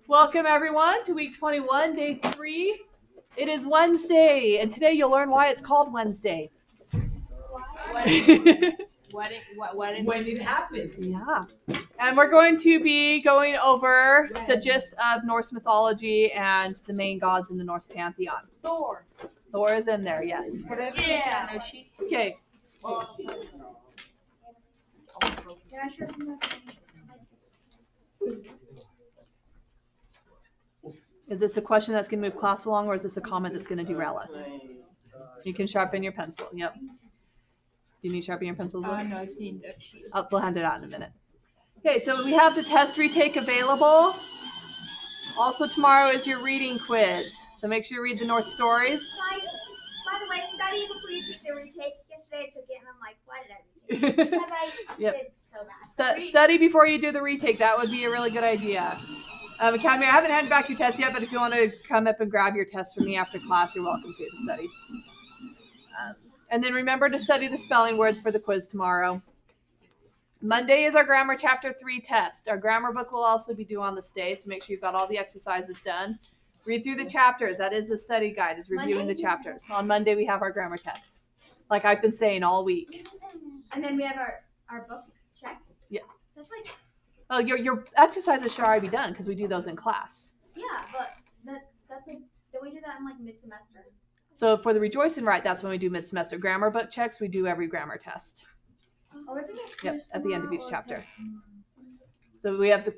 Welcome everyone to week 21, day 3. It is Wednesday, and today you'll learn why it's called Wednesday. When it happens. Yeah. And we're going to be going over the gist of Norse mythology and the main gods in the Norse pantheon. Thor. Thor is in there, yes. Yeah. Okay. Is this a question that's going to move class along, or is this a comment that's going to derail us? You can sharpen your pencil. Yep. Do you need to sharpen your pencils? No, I just need a sheet. We'll hand it out in a minute. Okay, so we have the test retake available. Also, tomorrow is your reading quiz. So make sure you read the Norse stories. Guys, by the way, study before you take the retake. Yesterday I took it and I'm like, why did I retake it? Because I Yep. did so bad. Study before you do the retake. That would be a really good idea. Academy, I haven't handed back your test yet, but if you want to come up and grab your test from me after class, you're welcome to study. And then remember to study the spelling words for the quiz tomorrow. Monday is our grammar chapter 3 test. Our grammar book will also be due on this day, so make sure you've got all the exercises done. Read through the chapters. That is the study guide, is reviewing the chapters. On Monday, we have our grammar test, like I've been saying all week. And then we have our book check. Yeah. That's like, Oh, your exercises should already be done because we do those in class. yeah, but that's like, don't we do that in like mid-semester? So for the Rejoice and Write, that's when we do mid-semester. Grammar book checks, we do every grammar test. Yep, at the end of each chapter. So we have the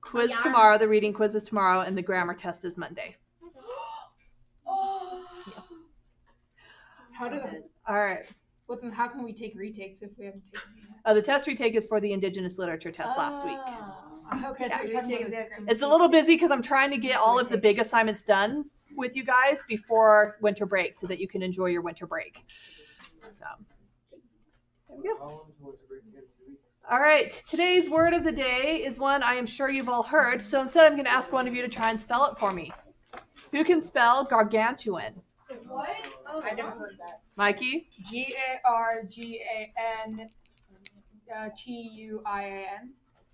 quiz tomorrow, the reading quiz is tomorrow, and the grammar test is Monday. How All right. how can we take retakes if we haven't taken them? The test retake is for the Indigenous Literature test last week. Okay, Yeah. so we haven't taken that. It's a little busy because I'm trying to get all of the big assignments done with you guys before winter break so that you can enjoy your winter break. So, there we go. All right, today's word of the day is one I am sure you've all heard, so instead I'm going to ask one of you to try and spell it for me. Who can spell gargantuan? What? I never heard that. Mikey? GARGANTUIAN.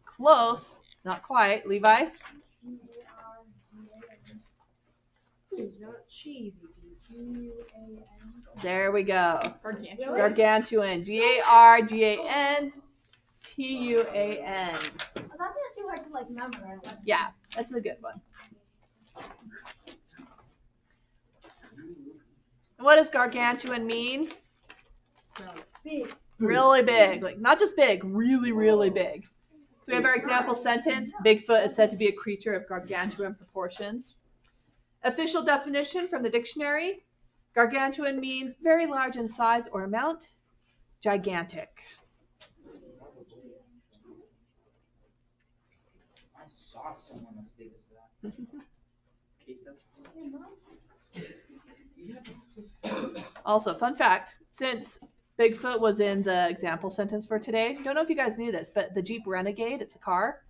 Close. Not quite. Levi? It's not cheesy. G-U-A-N. There we go. Gargantuan. Gargantuan. GARGANTUAN. Oh, that's not too hard to like memorize. Yeah, that's a good one. What does gargantuan mean? Big. Really big. Like, not just big, really, really big. So we have our example sentence. Bigfoot is said to be a creature of gargantuan proportions. Official definition from the dictionary. Gargantuan means very large in size or amount. Gigantic. I saw someone as big as that. Also, fun fact, since Bigfoot was in the example sentence for today, don't know if you guys knew this, but the Jeep Renegade, it's a car,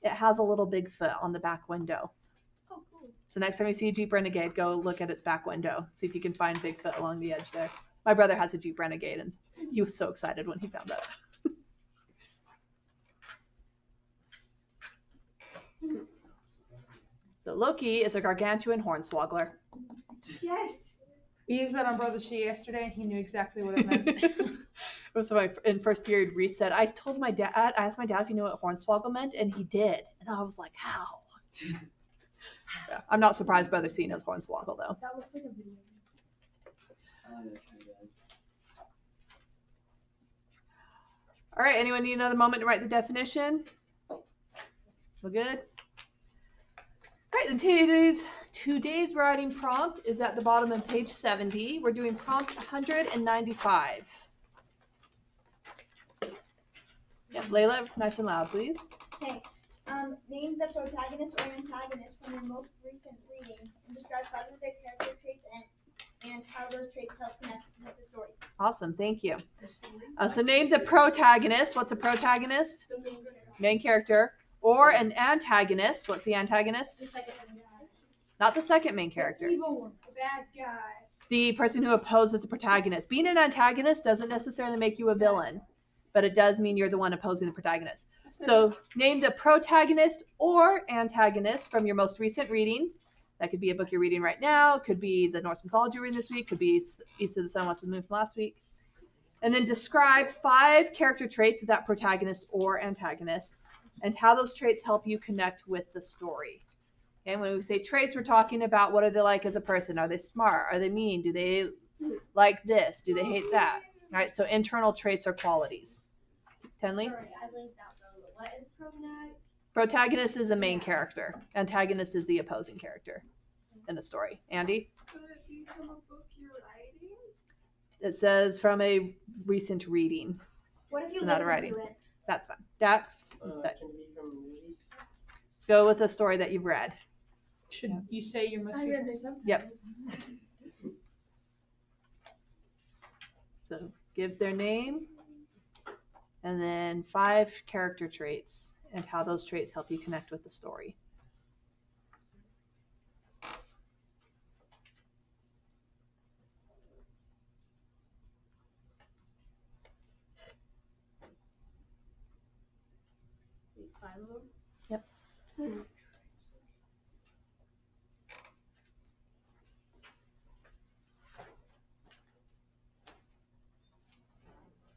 it has a little Bigfoot on the back window. Oh, cool. So next time you see a Jeep Renegade, go look at its back window. See if you can find Bigfoot along the edge there. My brother has a Jeep Renegade, and he was so excited when he found that. So Loki is a gargantuan hornswoggler. Yes. We used that on Brother C yesterday, and he knew exactly what it meant. So in first period, Reese said, I asked my dad if he knew what hornswoggle meant, and he did. And I was like, how? Yeah, I'm not surprised Brother C knows hornswoggle, though. That looks like a video. All right, anyone need another moment to write the definition? We're good? All right, then today's writing prompt is at the bottom of page 70. We're doing prompt 195. Yeah, Layla, nice and loud, please. Okay. Name the protagonist or antagonist from your most recent reading and describe 5 of their character traits and how those traits help connect with the story. Awesome, thank you. So name the protagonist. What's a protagonist? The main character. Main character. Or an antagonist. What's the antagonist? The second one. Not the second main character. Evil one. The bad guy. The person who opposes the protagonist. Being an antagonist doesn't necessarily make you a villain. but it does mean you're the one opposing the protagonist. So name the protagonist or antagonist from your most recent reading. That could be a book you're reading right now. Could be the Norse mythology you're reading this week. Could be East of the Sun, West of the Moon from last week. And then describe 5 character traits of that protagonist or antagonist and how those traits help you connect with the story. And when we say traits, we're talking about what are they like as a person? Are they smart? Are they mean? Do they like this? Do they hate that? All right, so internal traits are qualities. Tenley? Sorry, I linked out though. What is protagonist? Protagonist is a main character. Antagonist is the opposing character in the story. Andy? Could it be from a book you're writing? It says from a recent reading. What if you It's not a listen writing. to it? That's fine. Dax? Can it be from movies? Let's go with a story that you've read. Should you say your most recent? Yep. So give their name and then 5 character traits and how those traits help you connect with the story. Wait, 5 of them? Yep.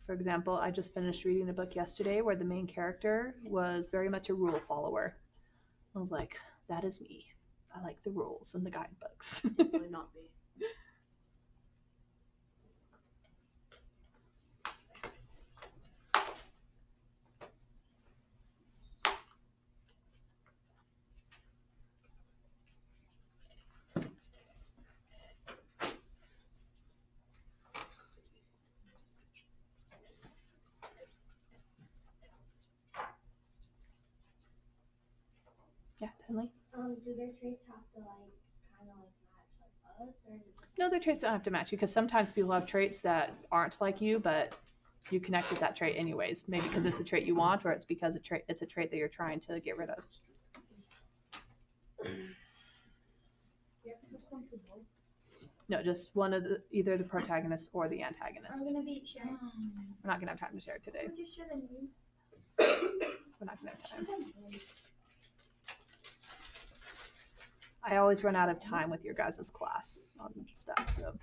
For example, I just finished reading a book yesterday where the main character was very much a rule follower. I was like, that is me. I like the rules and the guidebooks. Definitely not me. Yeah, Tenley? Do their traits have to kind of match us, or is it just? No, their traits don't have to match you because sometimes people have traits that aren't like you, but you connect with that trait anyways. Maybe because it's a trait you want, or it's because it's a trait that you're trying to get rid of. Yeah, this one could both. No, just one of either the protagonist or the antagonist. I'm gonna be sharing. We're not gonna have time to share it today. Would you share the names? We're not gonna have time. I always run out of time with your guys' class on stuff, so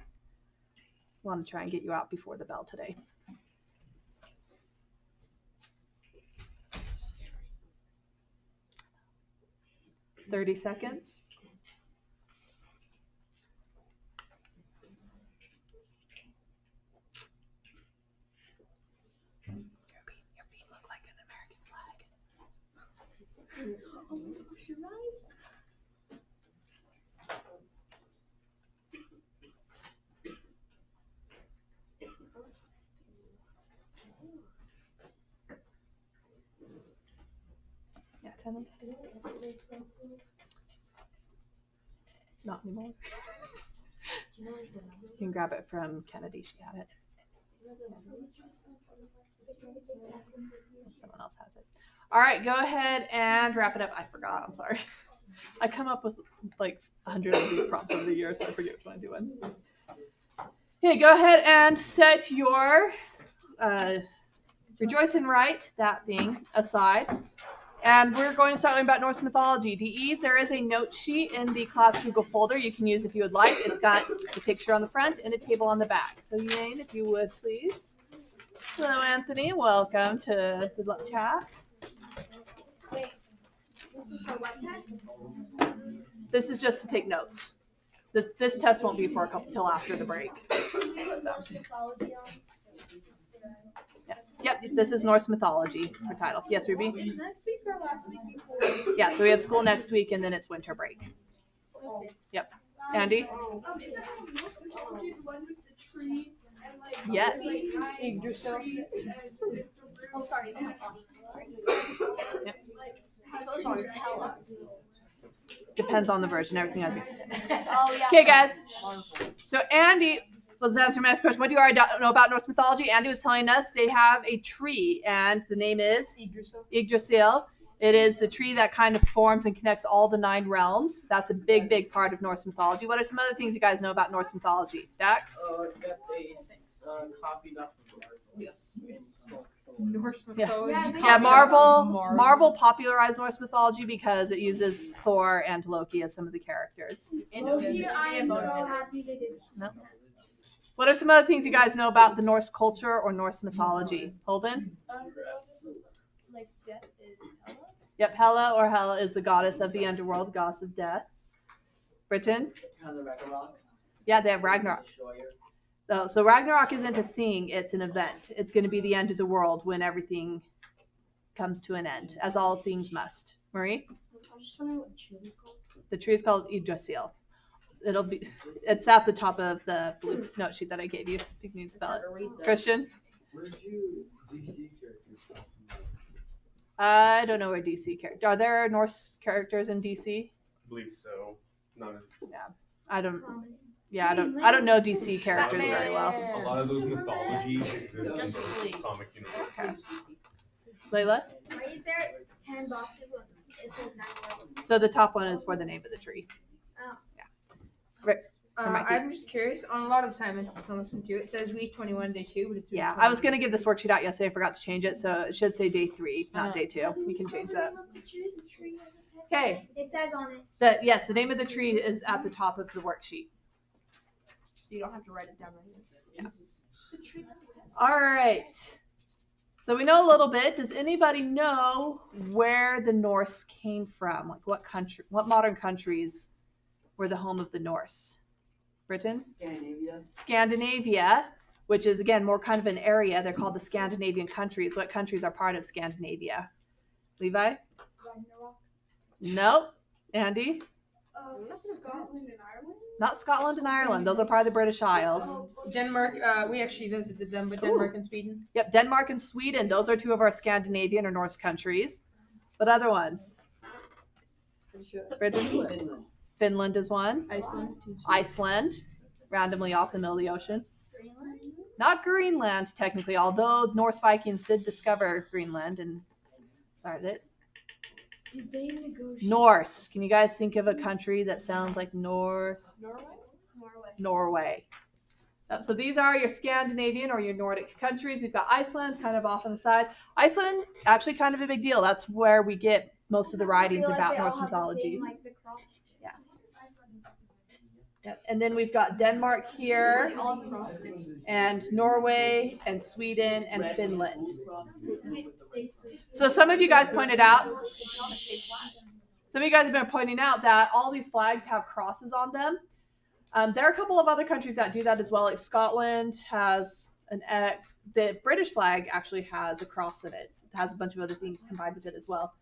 want to try and get you out before the bell today. 30 seconds. Your feet look like an American flag. You're right. Yeah, tell me. Not anymore. You can grab it from Kennedy. She had it. Someone else has it. All right, go ahead and wrap it up. I forgot. I'm sorry. I come up with like 100 of these prompts over the years, so I forget what I'm doing. Okay, go ahead and set your rejoice and write that thing aside. And we're going to start learning about Norse mythology. DEs, there is a note sheet in the class Google folder you can use if you would like. It's got the picture on the front and a table on the back. So Yane, if you would please. Hello, Anthony. Welcome to the chat. Wait, this is for what test? This is just to take notes. This test won't be for a couple till after the break. Norse mythology on. Yep, this is Norse mythology for title. Yes, Ruby? Is next week or last week? Yeah, so we have school next week and then it's winter break. Yep. Andy? Is that from Norse mythology, the one with the tree and like Yes. Yggdrasil? Oh, sorry. Oh my gosh. Yep. You're supposed to tell us. Depends on the version. Everything has music. Oh yeah. Okay, guys. So Andy was answering my next question. What do you already know about Norse mythology? Andy was telling us they have a tree, and the name is Yggdrasil. It is the tree that kind of forms and connects all the 9 realms. That's a big, big part of Norse mythology. What are some other things you guys know about Norse mythology? Dax? I got these copied off of Yes. Norse Yeah. mythology. Yeah, Marvel popularized Norse mythology because it uses Thor and Loki as some of the characters. Loki, I am so happy they did. No. What are some other things you guys know about the Norse culture or Norse mythology? Holden? Like death is Hela. Yep, Hela or Hela is the goddess of the underworld, goddess of death. Britain? Kind of Ragnarok. Yeah, they have Ragnarok. So Ragnarok isn't a thing, it's an event. It's going to be the end of the world when everything comes to an end, as all things must. Marie? I'm just wondering what the tree is called. The tree is called Yggdrasil. It's at the top of the blue note sheet that I gave you. If you need to spell it. Christian? Where'd you DC characters come from? I don't know where DC characters. Are there Norse characters in DC? I believe so. Not as I don't. Yeah, I don't know DC characters Batman. very well. a lot of those mythologies exist Justice in League. the comic universe. Okay. Layla? Why is there 10 boxes with it says 9 levels? So the top one is for the name of the tree. I'm just curious. On a lot of assignments, it's on this one too. It says week 21, day 2, but it's week Yeah, 21. I was gonna give this worksheet out yesterday. I forgot to change it, so it should say day 3, not day 2. We can change that. Okay. It says on it. Yes, the name of the tree is at the top of the worksheet. So you don't have to write it down right here. The tree has a pencil. All right. So we know a little bit. Does anybody know where the Norse came from? Like what modern countries were the home of the Norse? Britain? Scandinavia. Scandinavia, which is again more kind of an area. They're called the Scandinavian countries. What countries are part of Scandinavia? Levi? Ragnarok. Nope. Andy? Scotland and Ireland. Not Scotland and Ireland. Those are part of the British Isles. Denmark, we actually visited them, but Denmark and Sweden. Yep, Denmark and Sweden. Those are 2 of our Scandinavian or Norse countries. What other ones? Britain? Finland. Finland is one. Iceland, randomly off the middle of the ocean. Greenland? Not Greenland, technically, although Norse Vikings did discover Greenland. And sorry, Did they negotiate? Norse. Can you guys think of a country that sounds like Norse? Norway. So these are your Scandinavian or your Nordic countries. We've got Iceland kind of off on the side. Iceland, actually kind of a big deal. That's where we get most of the writings I realize about they all Norse have the mythology. same, like, the cross. Yeah. Yep. And then we've got Denmark here, and Norway, and Sweden, and Finland. So some of you guys pointed out, some of you guys have been pointing out that all these flags have crosses on them. There are a couple of other countries that do that as well. Like Scotland has an X. The British flag actually has a cross in it. It has a bunch of other things combined with it as well.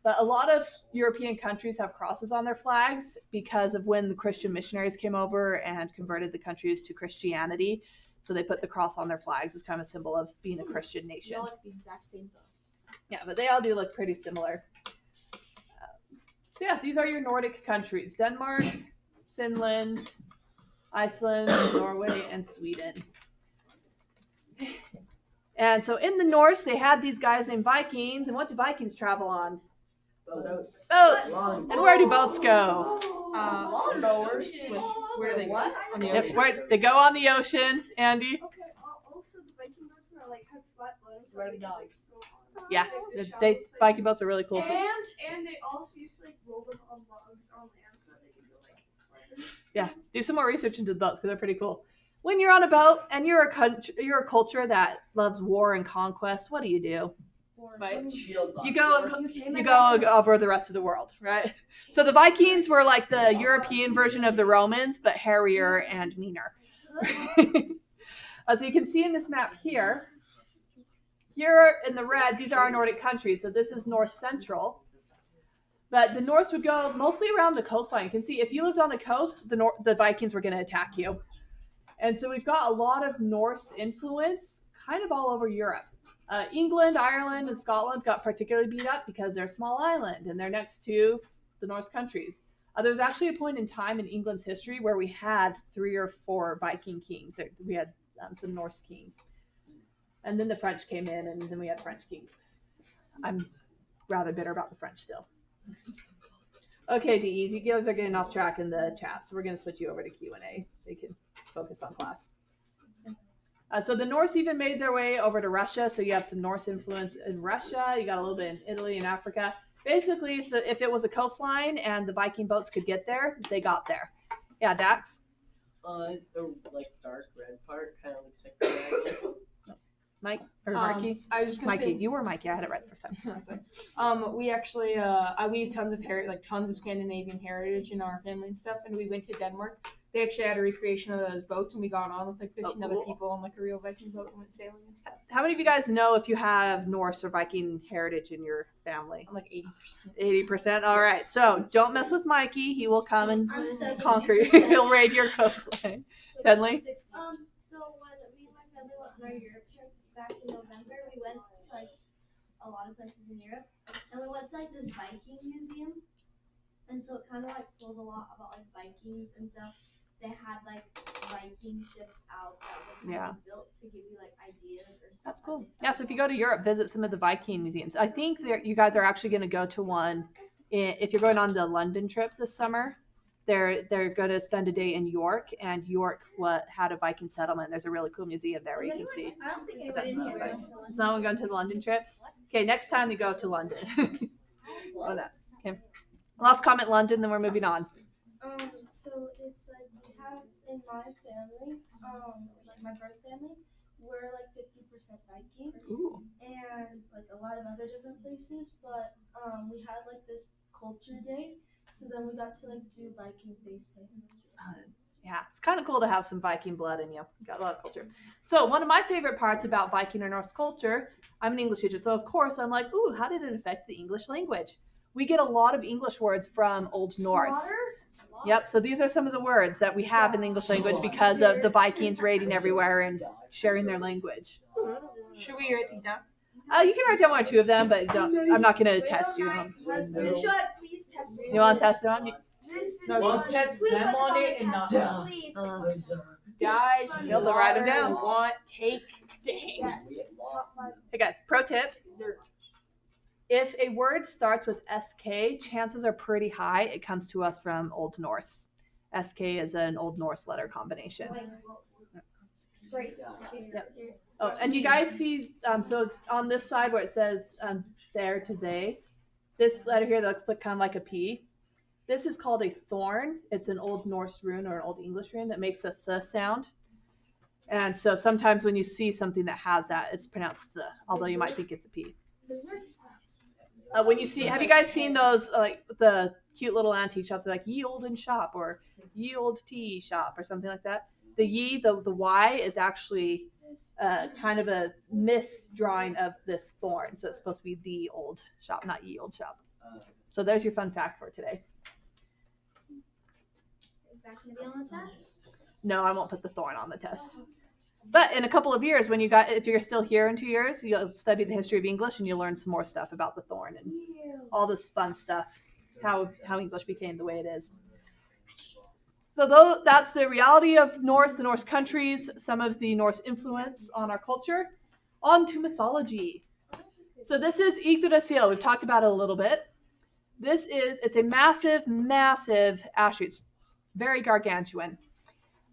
But a lot of European countries have crosses on their flags because of when the Christian missionaries came over and converted the countries to Christianity. So they put the cross on their flags as kind of a symbol of being a Christian nation. No, it's the exact same though. Yeah, but they all do look pretty similar. So yeah, these are your Nordic countries: Denmark, Finland, Iceland, Norway, and Sweden. And so in the Norse, they had these guys named Vikings. And what do Vikings travel on? Boats. Boats. Long. And where do boats go? Lawnmowers. Where do they go? On the Yep, ocean. where they go on the ocean, Andy. Okay. Also, the Viking boats were like had flat bottoms. so Rode they could, dogs. like, go on. Yeah, Like, the they shallow Viking places. boats are really cool. And they also used to like roll them on logs on land so that they could go like. Yeah, do some more research into the boats because they're pretty cool. When you're on a boat and you're a culture that loves war and conquest, what do? Fight. Shields on. You go over the rest of the world, right? So the Vikings were like the European version of the Romans, but hairier and meaner. As you can see in this map here in the red, these are our Nordic countries. So this is North Central. But the Norse would go mostly around the coastline. You can see if you lived on the coast, the Vikings were going to attack you. And so we've got a lot of Norse influence kind of all over Europe. England, Ireland, and Scotland got particularly beat up because they're a small island and they're next to the Norse countries. There was actually a point in time in England's history where we had 3 or 4 Viking kings. We had some Norse kings. And then the French came in, and then we had French kings. I'm rather bitter about the French still. Okay, DEs, you guys are getting off track in the chat, so we're going to switch you over to Q&A so you can focus on class. So the Norse even made their way over to Russia. So you have some Norse influence in Russia. You got a little bit in Italy and Africa. Basically, if it was a coastline and the Viking boats could get there, they got there. Yeah, Dax? The like dark red part kind of looks like the dragon. Mike? Or Marky? I was just gonna Mikey. say, You were Mikey. I had it right the first time. That's it. We actually we have tons of tons of Scandinavian heritage in our family and stuff, and we went to Denmark. They actually had a recreation of those boats, and we got on with like 15 other cool. people on like a real Viking boat and went sailing and stuff. How many of you guys know if you have Norse or Viking heritage in your family? I'm like 80%. 80%. All right. So don't mess with Mikey. He will come and I'm 70%. conquer you. He'll raid your coastline. Tenley? So when me and my family went on our Europe trip back in November, we went to like a lot of places in Europe, and we went to like this Viking museum, and so it kind of like told a lot about like Vikings, and so they had like Viking ships out that were kind of built to give you like ideas or stuff. That's cool. Yeah, so if you go to Europe, visit some of the Viking museums. I think you guys are actually going to go to one. If you're going on the London trip this summer, they're going to spend a day in York, and York had a Viking settlement. There's a really cool museum there where you can see. I don't think anybody in here That's is Is no one going to the London trip? Okay, next time you go to London. Oh, that. Okay. Last comment, London, then we're moving on. So it's like we have in my family, like my birth family, we're like 50% Viking, Ooh. and like a lot of other different places. But we had like this culture day, so then we got to like do Viking face paint. Yeah, it's kind of cool to have some Viking blood in you. Got a lot of culture. So one of my favorite parts about Viking or Norse culture, I'm an English teacher, so of course I'm like, ooh, how did it affect the English language? We get a lot of English words from Old Norse. Yep, so these are some of the words that we have in the English language because of the Vikings raiding everywhere and sharing their language. Should we write these down? You can write down one or two of them, but I'm not going to test you. You should please test it. You want to test it on? This is Well, test them on it and not us. Please. Guys, You'll write 'em down. Want take dang. Yes. Hey guys, pro tip. If a word starts with SK, chances are pretty high it comes to us from Old Norse. SK is an Old Norse letter combination. Great. Oh, and you guys see, so on this side where it says there to they, this letter here that looks kind of like a P, this is called a thorn. It's an Old Norse rune or an Old English rune that makes the th sound. And so sometimes when you see something that has that, it's pronounced th, although you might think it's a P. When you see, have you guys seen those, like the cute little antique shops, like Ye Olden Shop or Ye Old Tea Shop or something like that? The Ye, the Y is actually kind of a misdrawing of this thorn. So it's supposed to be the old shop, not Ye Old Shop. So there's your fun fact for today. Is that going to be on the test? No, I won't put the thorn on the test. But in a couple of years, if you're still here in 2 years, you'll study the history of English and you'll learn some more stuff about the thorn and all this fun stuff, how English became the way it is. So that's the reality of the Norse countries, some of the Norse influence on our culture. On to mythology. So this is Yggdrasil. We've talked about it a little bit. It's a massive, massive ash sheet. It's very gargantuan.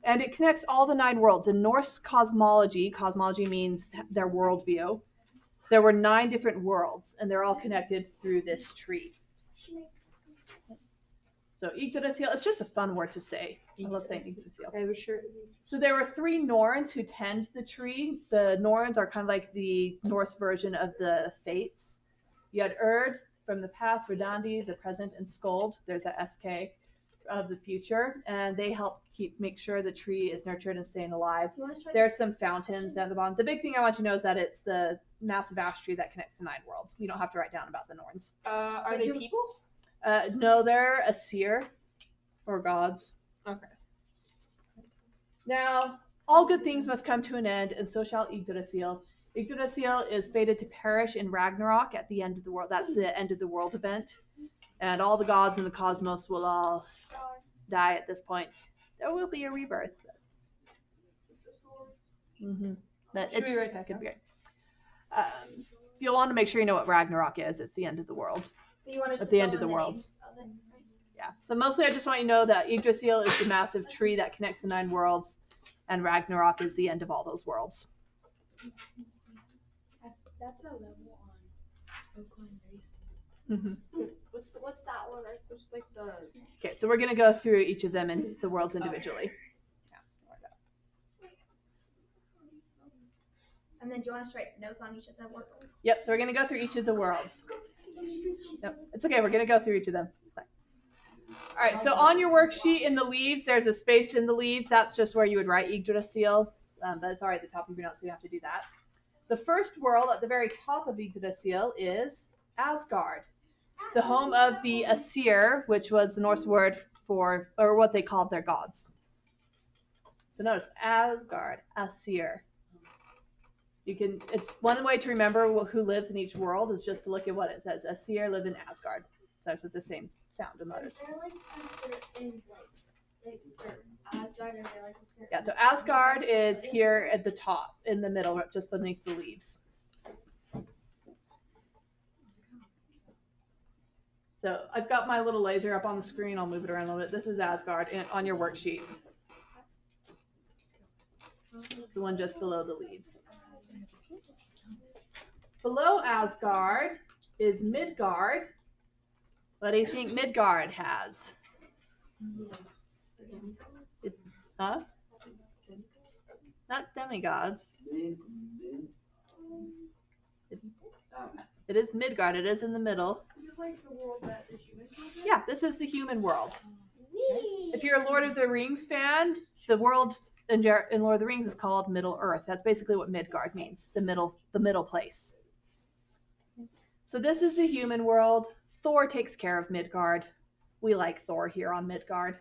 And it connects all the 9 worlds. In Norse cosmology means their worldview, there were 9 different worlds, and they're all connected through this tree. So Yggdrasil, it's just a fun word to say. I love saying Yggdrasil. I was sure. So there were 3 Norns who tend the tree. The Norns are kind of like the Norse version of the Fates. You had Erd from the past, Verdandi, the present, and Skuld. There's a SK of the future, and they help make sure the tree is nurtured and staying alive. There's some fountains at the bottom. The big thing I want you to know is that it's the massive ash tree that connects the 9 worlds. You don't have to write down about the Norns. Are they people? No, they're Asir or gods. Okay. Now, all good things must come to an end, and so shall Yggdrasil. Yggdrasil is fated to perish in Ragnarok at the end of the world. That's the end of the world event. And all the gods in the cosmos will all die at this point. There will be a rebirth. Mm-hmm. Should we write that could down? be great. You'll want to make sure you know what Ragnarok is. It's the end of the world. At the end of the worlds. Yeah. So mostly I just want you to know that Yggdrasil is the massive tree that connects the 9 worlds, and Ragnarok is the end of all those worlds. That's a level on Oakland Racing. What's that one? Right? There's like the. Okay, so we're gonna go through each of them and the worlds individually. And then do you want us to write notes on each of the words? Yep, so we're gonna go through each of the worlds. Yep, it's okay, we're gonna go through each of them. All right, so on your worksheet in the leaves, there's a space in the leaves. That's just where you would write Yggdrasil, but it's already at the top of your notes, so you don't have to do that. The first world at the very top of Yggdrasil is Asgard, the home of the Aesir, which was the Norse word for, or what they called their gods. So notice Asgard, Aesir. It's one way to remember who lives in each world is just to look at what it says. Aesir live in Asgard. So it's with the same sound and letters. Is there like certain like for Asgard, is there like a certain? Yeah, so Asgard is here at the top, in the middle, just beneath the leaves. So I've got my little laser up on the screen. I'll move it around a little bit. This is Asgard on your worksheet. It's the one just below the leaves. Below Asgard is Midgard. What do you think Midgard has? Huh? Not demigods. It is Midgard. It is in the middle. Is it like the world that the humans live in? Yeah, this is the human world. If you're a Lord of the Rings fan, the world in Lord of the Rings is called Middle Earth. That's basically what Midgard means, the middle place. So this is the human world. Thor takes care of Midgard. We like Thor here on Midgard.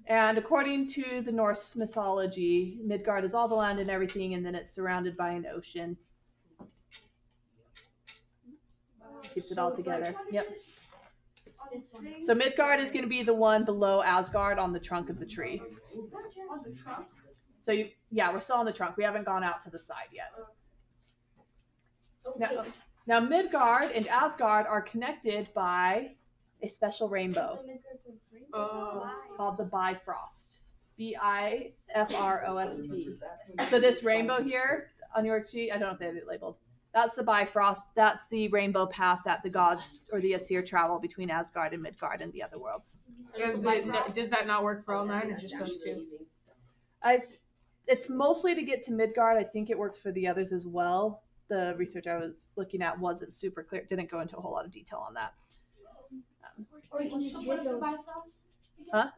And according to the Norse mythology, Midgard is all the land and everything, and then it's surrounded by an ocean. Keeps it all together. Yep. This one. So Midgard is going to be the one below Asgard on the trunk of the tree. On the trunk? So we're still on the trunk. We haven't gone out to the side yet. Now Midgard and Asgard are connected by a special rainbow called the Bifrost. Bifrost. So this rainbow here on your worksheet, I don't know if they have it labeled. That's the Bifrost. That's the rainbow path that the gods or the Aesir travel between Asgard and Midgard and the other worlds. Does that not work for all 9 or just those 2? It's mostly to get to Midgard. I think it works for the others as well. The research I was looking at wasn't super clear. Didn't go into a whole lot of detail on that. Or you can use the Bifrost? Huh?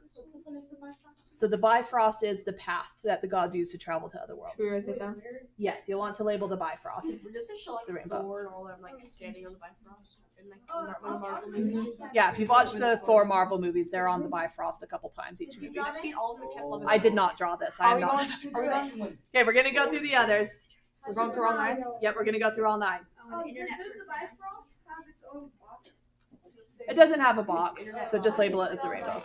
So the Bifrost is the path that the gods use to travel to other worlds. Should we write that down? Yes, you'll want to label the Bifrost. Does it show It's the rainbow. Thor and all them like standing on the Bifrost? And like isn't that one of Marvel movies? Yeah, if you've watched the Thor Marvel movies, they're on the Bifrost a couple times each movie. I've seen all of them except Love and I did not draw this. I Are am we not. going? Are we going? Okay, we're gonna go through the others. We're going through all 9. Yep, we're gonna go through all 9. Does the Bifrost have its own box? It doesn't have a box, so just label it as the rainbow.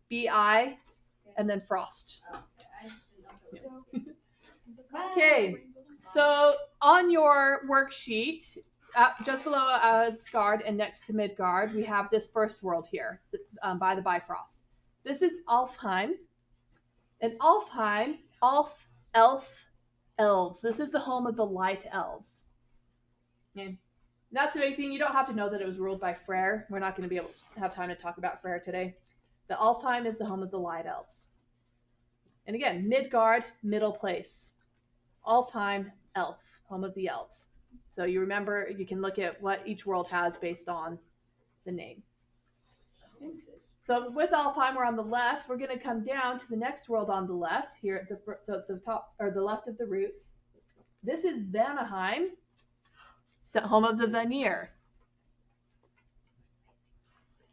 B-I, and then Frost. Okay, so on your worksheet, just below Asgard and next to Midgard, we have this first world here by the Bifrost. This is Alfheim. And Alfheim, elves. This is the home of the light elves. Okay. That's the big thing. You don't have to know that it was ruled by Freyr. We're not going to be able to have time to talk about Freyr today. The Alfheim is the home of the light elves. And again, Midgard, middle place. Alfheim, elf, home of the elves. So you remember, you can look at what each world has based on the name. So with Alfheim, we're on the left. We're going to come down to the next world on the left here. At the, so it's the top or the left of the roots. This is Vanaheim, home of the Vanir.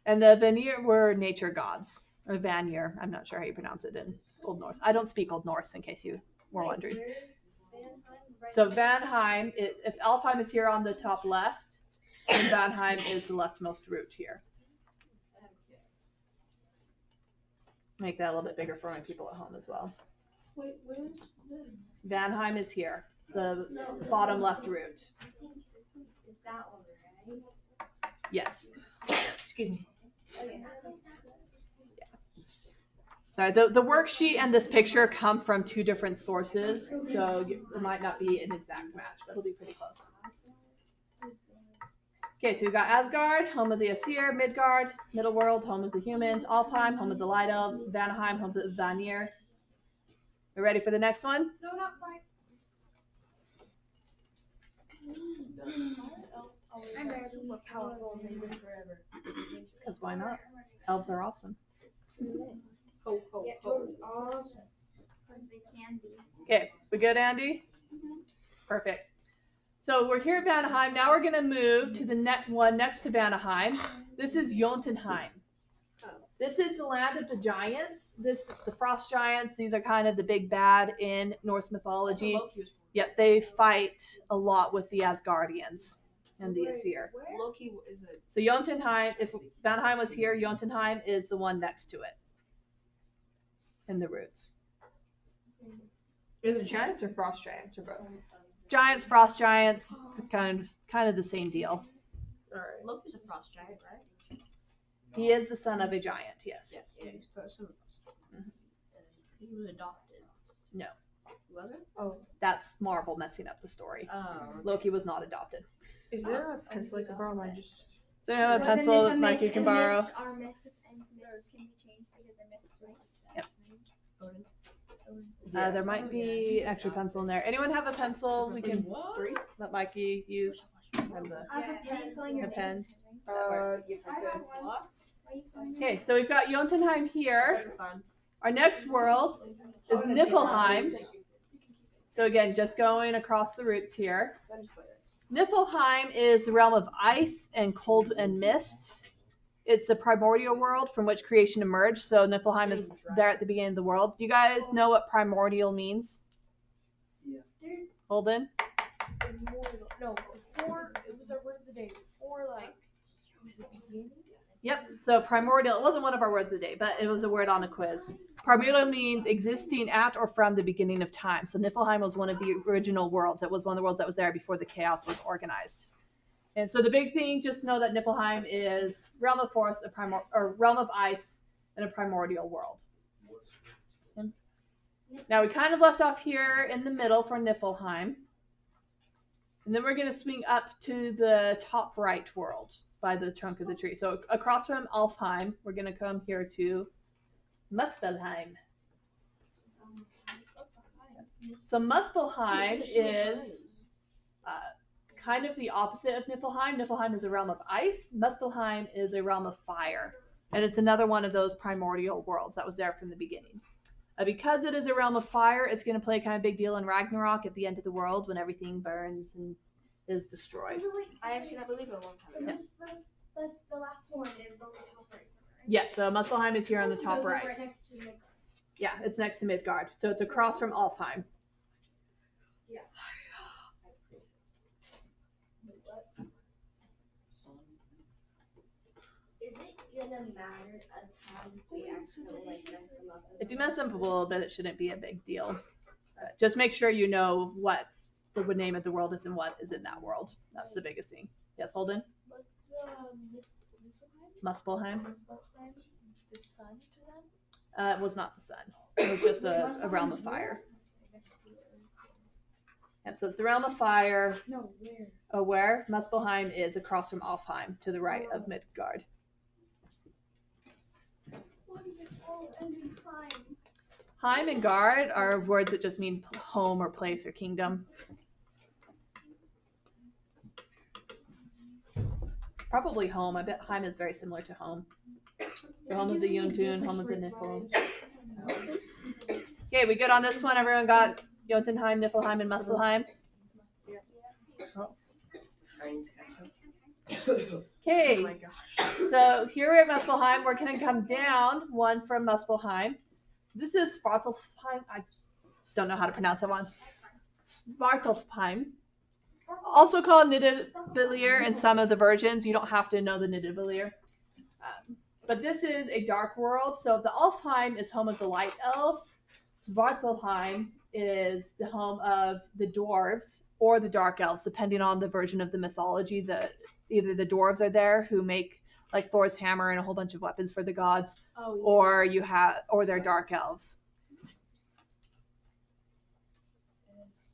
And the Vanir were nature gods, or Vanir. I'm not sure how you pronounce it in Old Norse. I don't speak Old Norse, in case you were wondering. So Vanheim, if Alfheim is here on the top left, and Vanheim is the leftmost root here. Make that a little bit bigger for my people at home as well. Wait, where's Vanheim is here, the bottom left root. I think it's that one, right? Yes. Excuse me. Okay. Sorry, the worksheet and this picture come from two different sources, so it might not be an exact match, but it'll be pretty close. Okay, so we've got Asgard, home of the Aesir, Midgard, Middle World, home of the humans, Alfheim, home of the Light Elves, Vanaheim, home of the Vanir. We ready for the next one? No, not quite. I'm ready. Super powerful and they live forever. Because why not? Elves are awesome. Ho, ho, Yeah, ho. awesome. Because they can be. Okay, we good, Andy? Perfect. So we're here at Vanaheim. Now we're going to move to the one next to Vanaheim. This is Jotunheim. This is the land of the giants. The frost giants. These are kind of the big bad in Norse mythology. Yep, they fight a lot with the Asgardians and the Aesir. Loki is it? So Jotunheim, if Vanaheim was here, Jotunheim is the one next to it. In the roots. Is it giants or frost giants or both? Giants, frost giants, kind of the same deal. Alright. Loki's a frost giant, right? He is the son of a giant, yes. Yeah, he's the son of a frost. He was adopted. No. He wasn't? Oh, that's Marvel messing up the story. Oh. Loki was not adopted. Is there a pencil I can borrow? I just. So you have a pencil that Mikey can borrow. Our myths and myths can be changed because they're myths, right? Yep. There might be an extra pencil in there. Anyone have a pencil? We can let Mikey use. And the, I have a pen. Calling your the pen. names. That works. I have one. Why are you calling your Okay, so we've got Jotunheim here. Our next world is Niflheim. So again, just going across the roots here. Niflheim is the realm of ice and cold and mist. It's the primordial world from which creation emerged. So Niflheim is there at the beginning of the world. Do you guys know what primordial means? Yeah. Holden? Immortal. No, before it was our word of the day. Before like Yep. So primordial, it wasn't one of our words of the day, but it was a word on a quiz. Primordial means existing at or from the beginning of time. So Niflheim was one of the original worlds. It was one of the worlds that was there before the chaos was organized. And so the big thing, just know that Niflheim is realm of force, realm of ice, and a primordial world. And now we kind of left off here in the middle for Niflheim. And then we're going to swing up to the top right world by the trunk of the tree. So across from Alfheim, we're going to come here to Muspelheim. So Muspelheim is kind of the opposite of Niflheim. Niflheim is a realm of ice. Muspelheim is a realm of fire. And it's another one of those primordial worlds that was there from the beginning. Because it is a realm of fire, it's going to play kind of a big deal in Ragnarok at the end of the world when everything burns and is destroyed. I actually I believe it a long time ago. The last one is on the top right. Yeah, so Muspelheim is here on the So top it's right. right next to Midgard. Yeah, it's next to Midgard. So it's across from Alfheim. Is it gonna matter a ton if we accidentally like mess them up? If you mess up a little bit, it shouldn't be a big deal. But just make sure you know what the name of the world is and what is in that world. That's the biggest thing. Yes, Holden? Muspelheim? the sun to them. It was not the sun. It was just a realm of fire. Yep, so it's the realm of fire. No, where? Where? Muspelheim is across from Alfheim to the right of Midgard. What is it called? Ending time. Heim and Gard are words that just mean home or place or kingdom. Probably home. I bet Heim is very similar to home. So home of the Jotun, home of the Nifl. Okay, we good on this one? Everyone got Jotunheim, Niflheim, and Muspelheim? Heinz ketchup. Okay, Oh my gosh. so here we're at Muspelheim. We're going to come down one from Muspelheim. This is Svartalfheim. I don't know how to pronounce that one. Svartalfheim. Also called Nidavellir in some of the versions. You don't have to know the Nidavellir. But this is a dark world. So the Alfheim is home of the Light Elves. Svartalfheim is the home of the Dwarves or the Dark Elves, depending on the version of the mythology. Either the Dwarves are there who make like Thor's hammer and a whole bunch of weapons for the gods, Oh, yeah. or they're dark elves.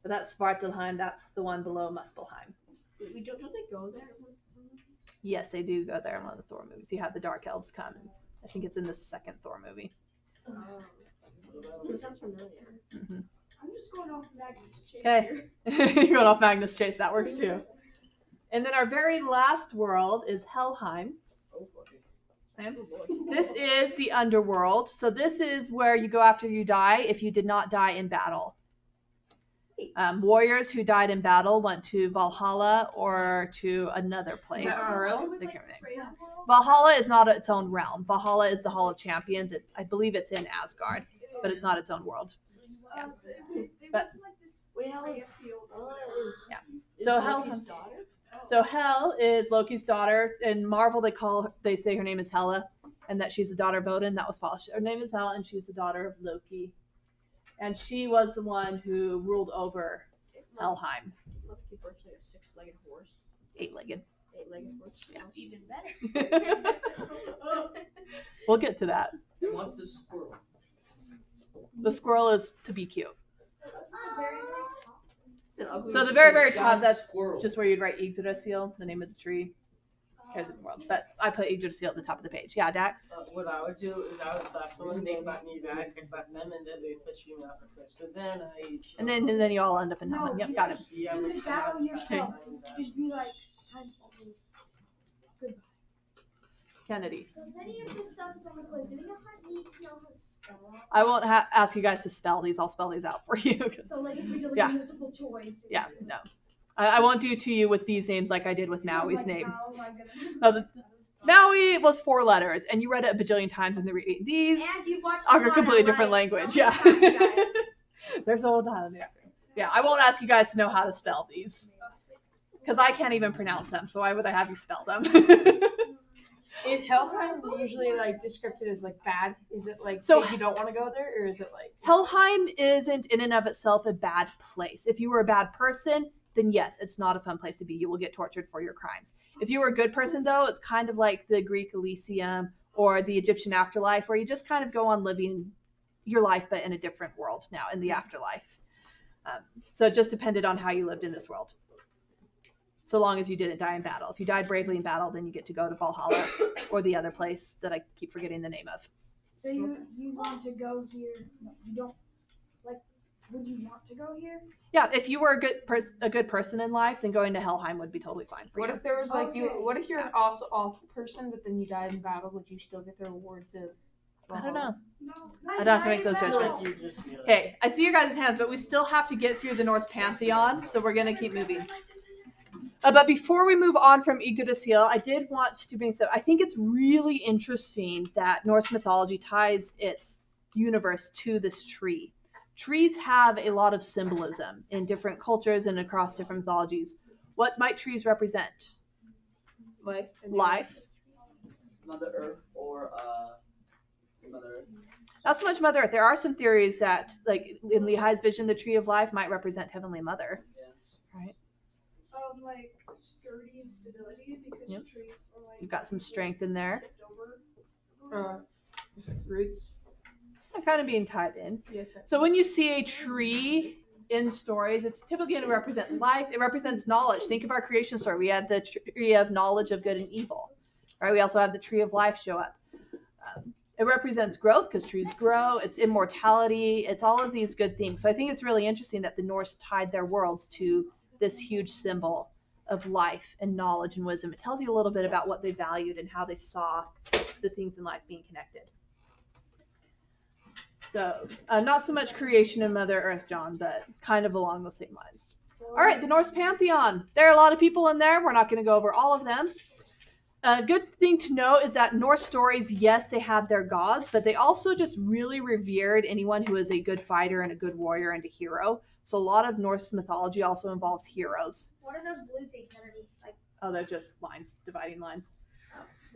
But that's Svartalheim. That's the one below Muspelheim. We don't they go there? Yes, they do go there in one of the Thor movies. You have the dark elves come. I think it's in the second Thor movie. That sounds familiar. Mm-hmm. I'm just going off Magnus Chase Okay. here. You're going off Magnus Chase. That works too. And then our very last world is Helheim. Oh boy. Okay. Oh boy. This is the underworld. So this is where you go after you die if you did not die in battle. Warriors who died in battle went to Valhalla or to another place. Is that real? It was They like can't remember. Freya World. Valhalla is not its own realm. Valhalla is the Hall of Champions. I believe it's in Asgard, but it's not its own world. Yeah. They But- went to like this Wait, how Freya is field. Yeah. Is So Loki's Hel- daughter? So Hel is Loki's daughter. In Marvel, they say her name is Hela, and that she's the daughter of Odin. That was false. Her name is Hel, and she's the daughter of Loki, and she was the one who ruled over Helheim. Loki works like a 6-legged horse, 8-legged. 8-legged horse. Yeah. Even better. We'll get to that. And what's the squirrel? The squirrel is to be cute. So that's the very, very top. So the very, very top, Giant that's squirrel. just where you'd write Yggdrasil, the name of the tree. Cares in the world. But I put Yggdrasil at the top of the page. Yeah, Dax? What I would do is I would slap someone, they slap me back, I slap them, and then they push me off a cliff. So then I. And then you all end up in No, Helheim. Yep, you got it. Yeah, You but can I have battle to yourself. slap Just be like, I'm goodbye. Kennedy. So if any of this stuff is on the quiz, do we need to know how to spell it? I won't ask you guys to spell these. I'll spell these out for you. So like if we do like Yeah. multiple choice. Yeah, no. I won't do to you with these names like I did with Maui's name. How am I gonna No, Maui was 4 letters, and you read it a bajillion times in the reading. These And you've watched are a Moana, completely different like, language. so Yeah. many times, guys. There's a whole ton. Yeah, I won't ask you guys to know how to spell these. Because I can't even pronounce them, so why would I have you spell them? Is Helheim usually like described as like bad? Is it like So- you don't want to go there, or is it like Helheim isn't in and of itself a bad place. If you were a bad person, then yes, it's not a fun place to be. You will get tortured for your crimes. If you were a good person, though, it's kind of like the Greek Elysium or the Egyptian afterlife, where you just kind of go on living your life, but in a different world now, in the afterlife. So it just depended on how you lived in this world. So long as you didn't die in battle. If you died bravely in battle, then you get to go to Valhalla or the other place that I keep forgetting the name of. So you want to go here? No, you don't. Like, would you want to go here? Yeah, if you were a good person in life, then going to Helheim would be totally fine for what you. if there was like you? Okay. What if you're an also awful person, but then you died in battle? Would you still get the rewards of? I don't know. No. I'd have to make those I feel like judgments. you'd just be like- Okay, I see your guys' hands, but we still have to get through the Norse pantheon, so we're gonna keep moving. But before we move on from Yggdrasil, I did want to bring up. I think it's really interesting that Norse mythology ties its universe to this tree. Trees have a lot of symbolism in different cultures and across different mythologies. What might trees represent? Life. Life. Mother Earth or Mother Earth. Not so much Mother Earth. There are some theories that, like in Lehi's vision, the Tree of Life might represent Heavenly Mother. Yes. Like sturdy and stability because Yep. trees are like. You've got some strength in there. tipped over. Roots. They're kind of being tied in. Yeah. So when you see a tree in stories, it's typically going to represent life. It represents knowledge. Think of our creation story. We had the tree of knowledge of good and evil, right? We also have the tree of life show up. It represents growth because trees grow. It's immortality. It's all of these good things. So I think it's really interesting that the Norse tied their worlds to this huge symbol of life and knowledge and wisdom. It tells you a little bit about what they valued and how they saw the things in life being connected. So, not so much creation and Mother Earth, John, but kind of along those same lines. All right, the Norse pantheon. There are a lot of people in there. We're not going to go over all of them. A good thing to know is that Norse stories, yes, they had their gods, but they also just really revered anyone who is a good fighter and a good warrior and a hero. So a lot of Norse mythology also involves heroes. What are those blue things underneath? Like Oh, they're just lines, dividing lines.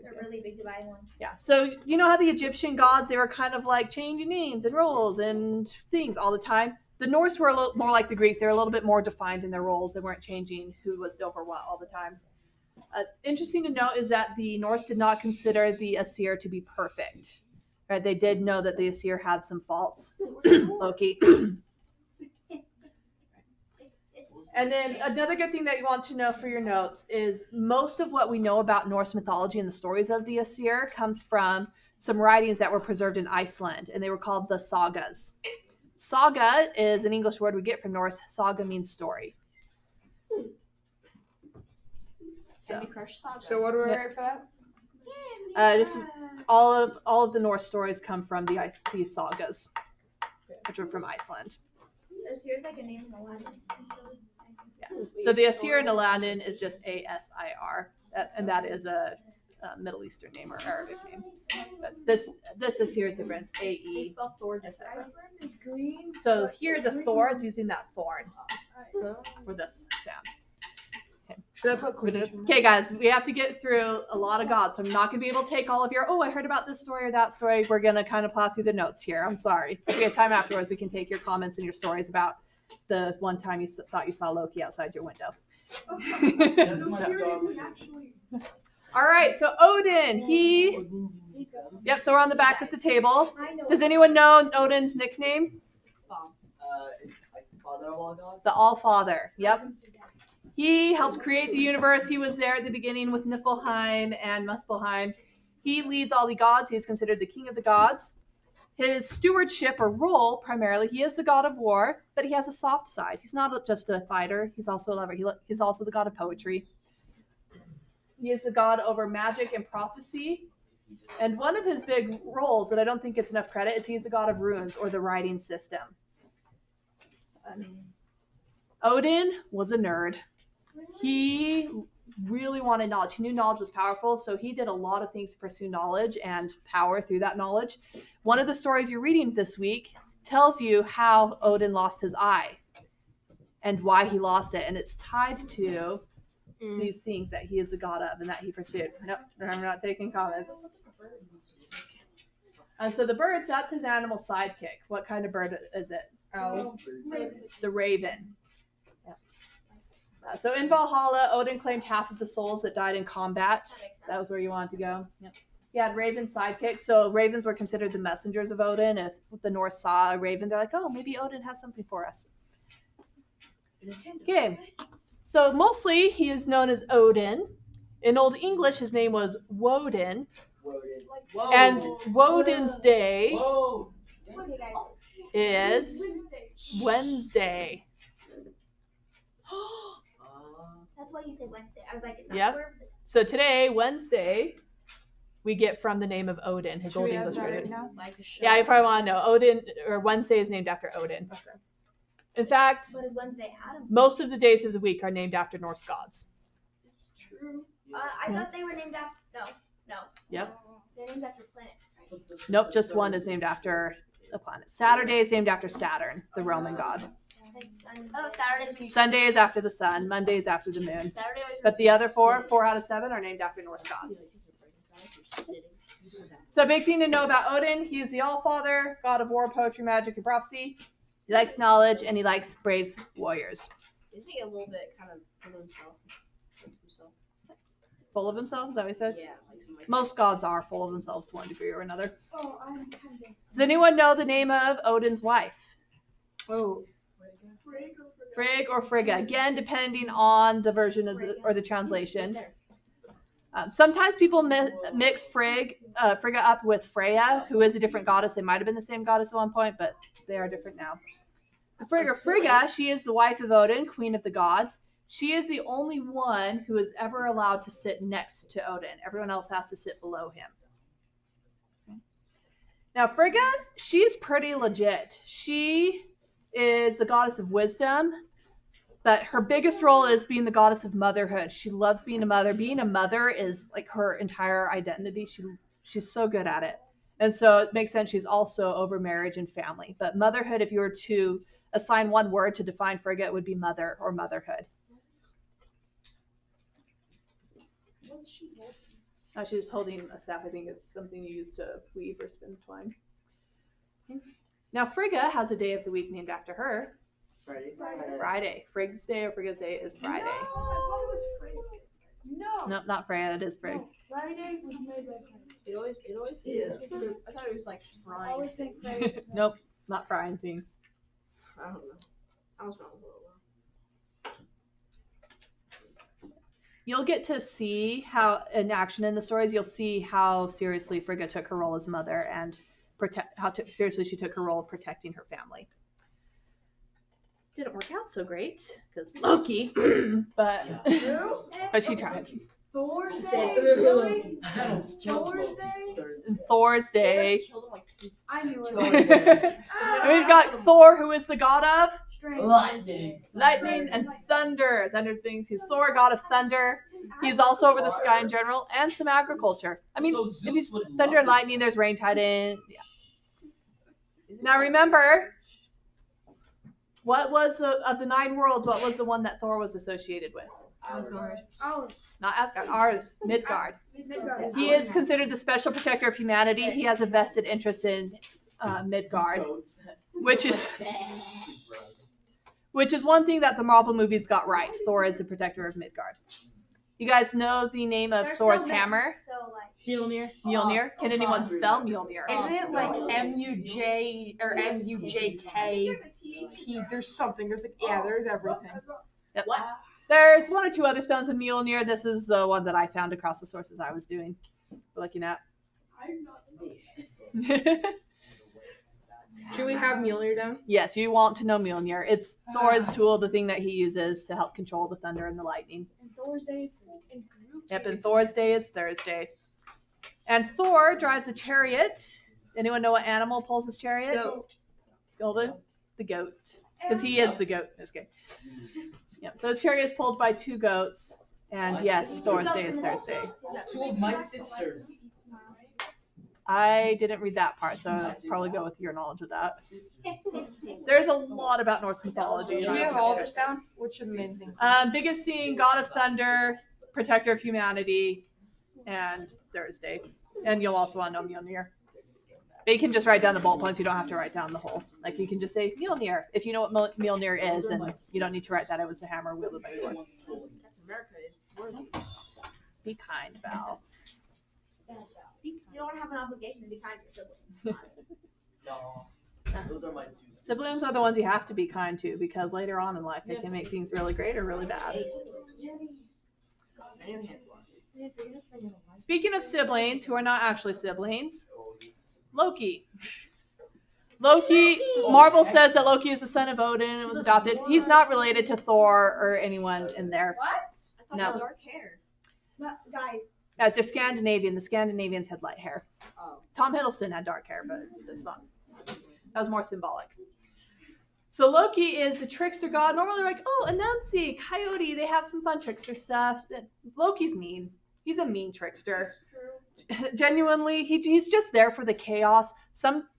they're really big dividing ones. Yeah. So you know how the Egyptian gods, they were kind of like changing names and roles and things all the time. The Norse were a little more like the Greeks. They were a little bit more defined in their roles. They weren't changing who was over what all the time. Interesting to note is that the Norse did not consider the Aesir to be perfect. Right? They did know that the Aesir had some faults. Loki. And then another good thing that you want to know for your notes is most of what we know about Norse mythology and the stories of the Aesir comes from some writings that were preserved in Iceland, and they were called the sagas. Saga is an English word we get from Norse. Saga means story. So, So what do we Yeah. write for that? just all of the Norse stories come from the sagas, which are from Iceland. Asir's like a name in Aladdin. So the Asir in Aladdin is just Asir, and that is a Middle Eastern name or Arabic name. But this Asir is different. It's They A-E. spell Thor different. Iceland is green. So here the Thor, it's using that thorn for the sound. Should I put quotation? Okay, guys, we have to get through a lot of gods, so I'm not going to be able to take all of your, I heard about this story or that story. We're going to kind of plow through the notes here. I'm sorry. If we have time afterwards, we can take your comments and your stories about the one time you thought you saw Loki outside your window. That's my dog's All right, so Odin, Yep, so we're on the back of the table. I know. Does anyone know Odin's nickname? like father-in-law god. The All-Father. Yep. He helped create the universe. He was there at the beginning with Niflheim and Muspelheim. He leads all the gods. He is considered the king of the gods. His stewardship or role, primarily, he is the god of war, but he has a soft side. He's not just a fighter. He's also a lover. He's also the god of poetry. He is the god over magic and prophecy. And one of his big roles that I don't think gets enough credit is he's the god of runes or the writing system. Odin was a nerd. He really wanted knowledge. He knew knowledge was powerful, so he did a lot of things to pursue knowledge and power through that knowledge. One of the stories you're reading this week tells you how Odin lost his eye and why he lost it, and it's tied to these things that he is the god of and that he pursued. Nope, I'm not taking comments. So the birds, that's his animal sidekick. What kind of bird is it? Owls. It's a raven. So in Valhalla, Odin claimed half of the souls that died in combat. That was where you wanted to go. Yep. He had raven sidekicks. So ravens were considered the messengers of Odin. If the Norse saw a raven, they're like, oh, maybe Odin has something for us. Okay. So mostly he is known as Odin. In Old English, his name was Woden. Whoa. And Woden's day Whoa. Okay, guys. is Wednesday. That's why you said Wednesday. I was like, it's Yep. So today, Wednesday, we get from the name of Odin, his Old English version. Yeah, you probably want to know. Odin, or Wednesday is named after Odin. Okay. In fact, What is Wednesday Adam? most of the days of the week are named after Norse gods. It's true. I thought they were named after. No. Yep. They're named after planets, right? Nope, just one is named after a planet. Saturday is named after Saturn, the Roman god. Oh, Saturday's when you Sunday is after the sun. Monday is after the moon. Saturday always But the other four out of 7, are named after Norse gods. So a big thing to know about Odin, he is the All-Father, god of war, poetry, magic, and prophecy. He likes knowledge, and he likes brave warriors. Isn't he a little bit kind of full of himself? Full of himself, is that what he said? Yeah. Most gods are full of themselves to one degree or another. Oh, I'm kind of. Does anyone know the name of Odin's wife? Oh, Frigg or Frigga. Again, depending on the version of or the translation. Sometimes people mix Frigga up with Freya, who is a different goddess. They might have been the same goddess at one point, but they are different now. The Frigga, she is the wife of Odin, queen of the gods. She is the only one who is ever allowed to sit next to Odin. Everyone else has to sit below him. Now, Frigga, she's pretty legit. She is the goddess of wisdom, but her biggest role is being the goddess of motherhood. She loves being a mother. Being a mother is like her entire identity. She's so good at it. And so it makes sense she's also over marriage and family. But motherhood, if you were to assign one word to define Frigga, it would be mother or motherhood. Oh, she's just holding a staff. I think it's something you use to weave or spin twine. Okay. Now, Frigga has a day of the week named after her. Friday. Friday. Frigg's Day or Frigga's Day is Friday. I thought it was Friday. No. Nope, not Freya. It is Frigg. No, Friday was made by Christ. It always. Yeah. I thought it was like I frying. always think Friday. Nope, not frying things. I don't know. I was wrong a little. You'll get to see how, in action in the stories, you'll see how seriously Frigga took her role as mother and seriously she took her role of protecting her family. Didn't work out so great because Loki, but but she tried. Thor's She Day. said, Really? Venom's killed Thor's Loki Day? Thursday. And Thor's Day. Killed him like I knew Thor's it. Day. And we've got Thor, who is the god of Strange. Lightning. lightning and thunder. Thunder things. He's Thor, god of thunder. He's also over the sky in general and some agriculture. I mean, So if Zeus he's would thunder love and this. lightning, there's rain tied in. Yeah. Now remember, what was of the 9 worlds? What was the one that Thor was associated with? Oh, Not Asgard. Ours, Midgard. Midgard. He is considered the special protector of humanity. He has a vested interest in Midgard, Goats. which is He's red. which is one thing that the Marvel movies got right. Thor is the protector of Midgard. You guys know the name of They're Thor's still hammer? mixed, So like. Mjolnir. Mjolnir. Can anyone Fondry. spell Mjolnir? Isn't it like MUJ or MUJK? There's something. There's like there's everything. Yep. There's 1 or 2 other spells in Mjolnir. This is the one that I found across the sources I was doing, looking at. Should we have Mjolnir down? Yes, you want to know Mjolnir. It's Thor's tool, the thing that he uses to help control the thunder and the lightning. And Thor's Day is in Yep, and Thor's day is Thursday. And Thor drives a chariot. Anyone know what animal pulls his chariot? Goat. Golden? The goat. Because he is the goat. No, just kidding. Yep, so his chariot is pulled by 2 goats. And My yes, sister. Thor's day is Thursday. 2 of my sisters. I didn't read that part, so I'll probably go with your knowledge of that. Sisters. There's a lot about Norse mythology. Should we have all this down? Which are the main things? Biggest scene, god of thunder, protector of humanity, and Thursday. And you'll also want to know Mjolnir. But you can just write down the bullet points. You don't have to write down the whole. Like, you can just say Mjolnir. If you know what Mjolnir is, and you don't need to write that it was the hammer wielded by Thor. Captain America is worthy. Be kind, Val. You don't have an obligation to be kind to your siblings. No. Those are my 2 sisters. Siblings are the ones you have to be kind to, because later on in life they can make things really great or really bad. Speaking of siblings who are not actually siblings, Loki. Loki, Marvel says that Loki is the son of Odin and was adopted. He's not related to Thor or anyone in there. What? I thought No. he had dark hair. But guys, As they're Scandinavian, the Scandinavians had light hair. Oh. Tom Hiddleston had dark hair, but that's not. That was more symbolic. So Loki is the trickster god. Normally, we're like, oh, Anansi, Coyote, they have some fun trickster stuff. Loki's mean. He's a mean trickster. Genuinely, he's just there for the chaos.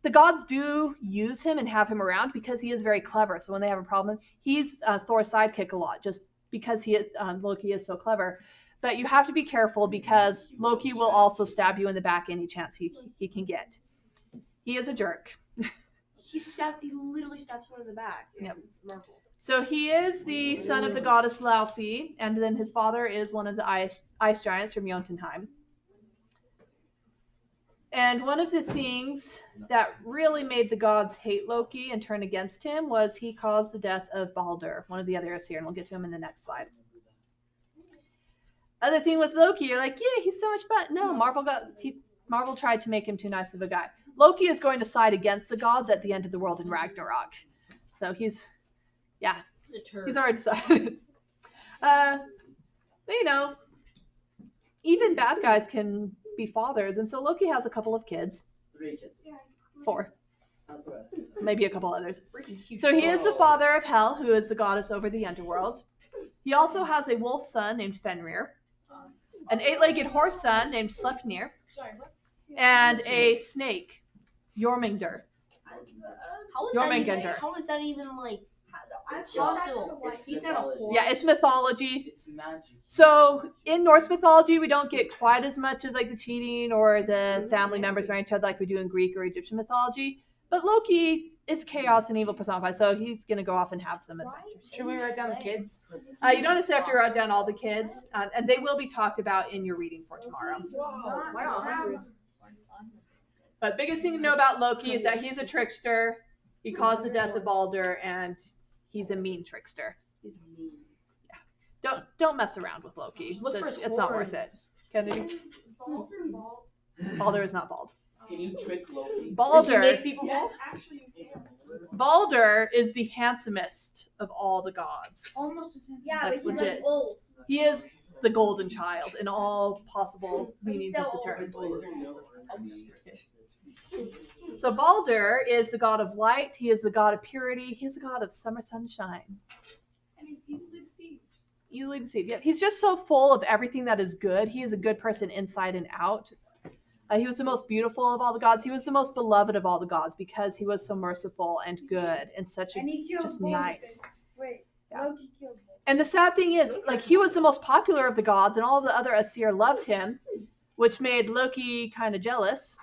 The gods do use him and have him around because he is very clever. So when they have a problem, he's Thor's sidekick a lot, just because Loki is so clever. But you have to be careful because Loki will also stab you in the back any chance he can get. He is a jerk. He literally stabs one in the back. Yep. Marvel. So he is the son of the goddess Laufey, and then his father is one of the ice giants from Jotunheim. And one of the things that really made the gods hate Loki and turn against him was he caused the death of Baldur, one of the other here, and we'll get to him in the next slide. Other thing with Loki, you're like, yeah, he's so much fun. No, Marvel tried to make him too nice of a guy. Loki is going to side against the gods at the end of the world in Ragnarok. So he's already decided. But even bad guys can be fathers, and so Loki has a couple of kids. 3 kids. 4, Not 3. maybe a couple others. Freaking huge. So he is the father of Hel, who is the goddess over the underworld. He also has a wolf son named Fenrir, an 8-legged horse son named Sleipnir, and a snake, Jormungandr. Jormungandr. How is that even like I'm possible? It's He's not a mythology. horse. Yeah, it's mythology. It's magic. So in Norse mythology, we don't get quite as much of like the cheating or the family members marrying each other like we do in Greek or Egyptian mythology. But Loki is chaos and evil personified, so he's gonna go off and have some adventures. Should we write down the kids? You don't necessarily have to write down all the kids, and they will be talked about in your reading for tomorrow. But biggest thing to know about Loki is that he's a trickster. He caused the death of Balder, and he's a mean trickster. He's mean. Don't mess around with Loki. Just look for his It's not worth it. horns. Kennedy, Balder bald. Balder is not bald. Can you trick Loki? Does he Balder, make people bald? Yes, actually you can. Balder is the handsomest of all the gods. Almost as handsome. Yeah, Like, but he's legit. like old. He is the golden child in all possible meanings of the Still term. Oh, So Balder is the god of light. He is the god of purity. He is the god of summer sunshine. And he's easily deceived. Easily deceived. Yeah, he's just so full of everything that is good. He is a good person inside and out. He was the most beautiful of all the gods. He was the most beloved of all the gods because he was so merciful and good and such a And he killed just both nice. things. Wait, Yeah. Loki killed both. And the sad thing is, like, he was the most popular of the gods, and all the other Aesir loved him, which made Loki kind of jealous.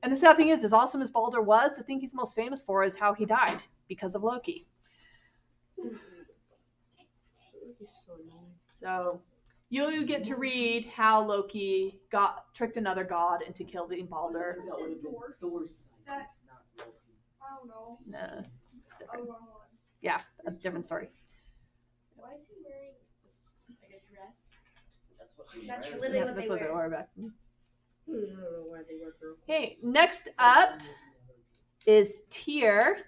And the sad thing is, as awesome as Balder was, the thing he's most famous for is how he died because of Loki. So you get to read how Loki tricked another god into killing Balder. That would have been Thor's That- not Loki. I don't know. No, it's Oh, different. wrong one. Yeah, that's a different story. Why is he wearing like a dress? That's what he That's wearing. literally Yeah, what that's they what they wear. were back. I don't know why they wear girl Okay, next up is Tyr.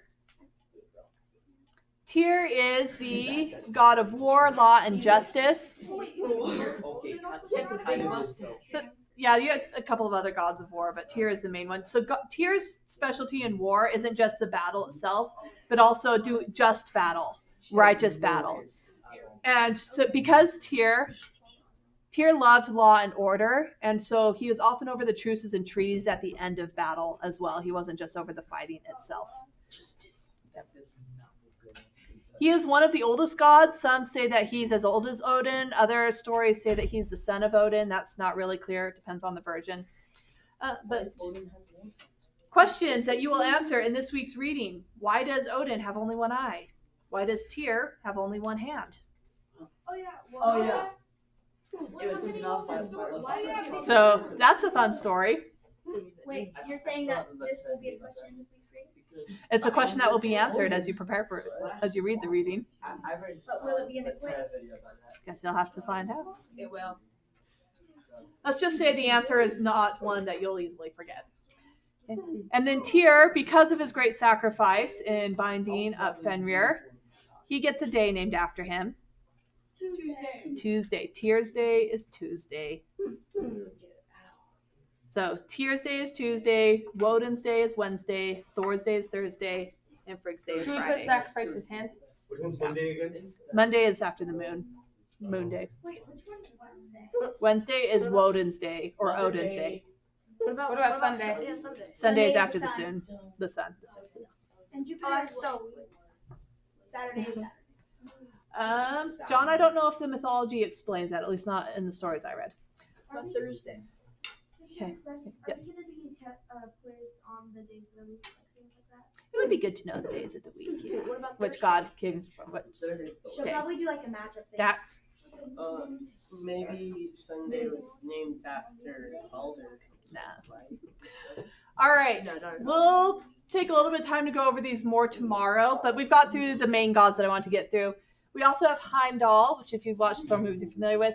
Tyr is the god of war, law, and justice. Wait, Okay, that's a kind of mustache. So, yeah, you have a couple of other gods of war, but Tyr is the main one. So Tyr's specialty in war isn't just the battle itself, but also do just battle, righteous battle. And so because Tyr loved law and order, and so he was often over the truces and treaties at the end of battle as well. He wasn't just over the fighting itself. Justice. That does not look good. He is one of the oldest gods. Some say that he's as old as Odin. Other stories say that he's the son of Odin. That's not really clear. It depends on the version. But Odin has more sons. questions that you will answer in this week's reading. Why does Odin have only one eye? Why does Tyr have only one hand? Oh yeah. Oh, yeah. It was enough by So that's a fun story. Wait, you're saying that this will be a question this week for you? It's a question that will be answered as you prepare for it, as you read the reading. I've read But will it be in the quiz? Guess you'll have to find out. It will. Let's just say the answer is not one that you'll easily forget. And then Tyr, because of his great sacrifice in binding up Fenrir, he gets a day named after him. Tuesday. Tyr's Day is Tuesday. So Tyr's Day is Tuesday, Woden's Day is Wednesday, Thor's Day is Thursday, and Frigg's Day is Should we put Friday. sacrifice's hand? Which one's Monday again? Monday is after the moon. Moon Day. Wait, which one's Wednesday? Wednesday is Woden's Day or Odin's Day. What about Sunday? Yeah, Sunday. Sunday is Sunday, after the the sun. sun. The sun. And Jupiter Oh, that's is so Saturday is Saturday. John, I don't know if the mythology explains that, at least not in the stories I read. Thursday. Okay. Yes. Are we gonna be quizzed on the days of the week, like things like that? It would be good to know the days of the week. Yeah. What about Which god came from what? Thursday? She'll Okay. probably do like a matchup thing. Dax. Maybe Sunday was named after Balder. Nah. That's why. All right. We'll take a little bit of time to go over these more tomorrow, but we've got through the main gods that I want to get through. We also have Heimdall, which if you've watched Thor movies, you're familiar with.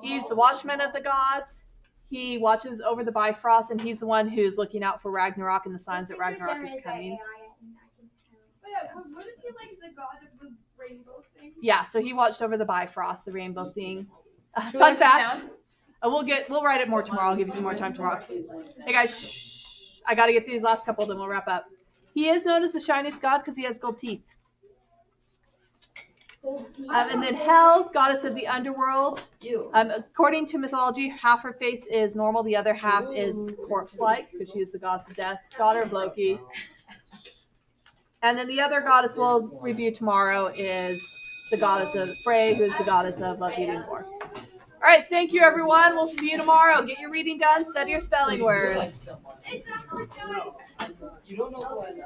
He's the watchman of the gods. He watches over the Bifrost, and he's the one who's looking out for Ragnarok and the signs that Ragnarok is coming. But yeah, wasn't he like the god of the rainbow thing? Yeah, so he watched over the Bifrost, the rainbow thing. Should we Fun write this fact. down? We'll write it more tomorrow. I'll give you some more time tomorrow. Hey guys, shh. I got to get through these last couple, then we'll wrap up. He is known as the shiniest god because he has gold teeth. And then Hel, goddess of the underworld. According to mythology, half her face is normal, the other half is corpse-like because she is the goddess of death, daughter of Loki. And then the other goddess we'll review tomorrow is the goddess of Frey, who is the goddess of love, beauty, and war. All right, thank you, everyone. We'll see you tomorrow. Get your reading done. Study your spelling words. It's not like You don't know who I like.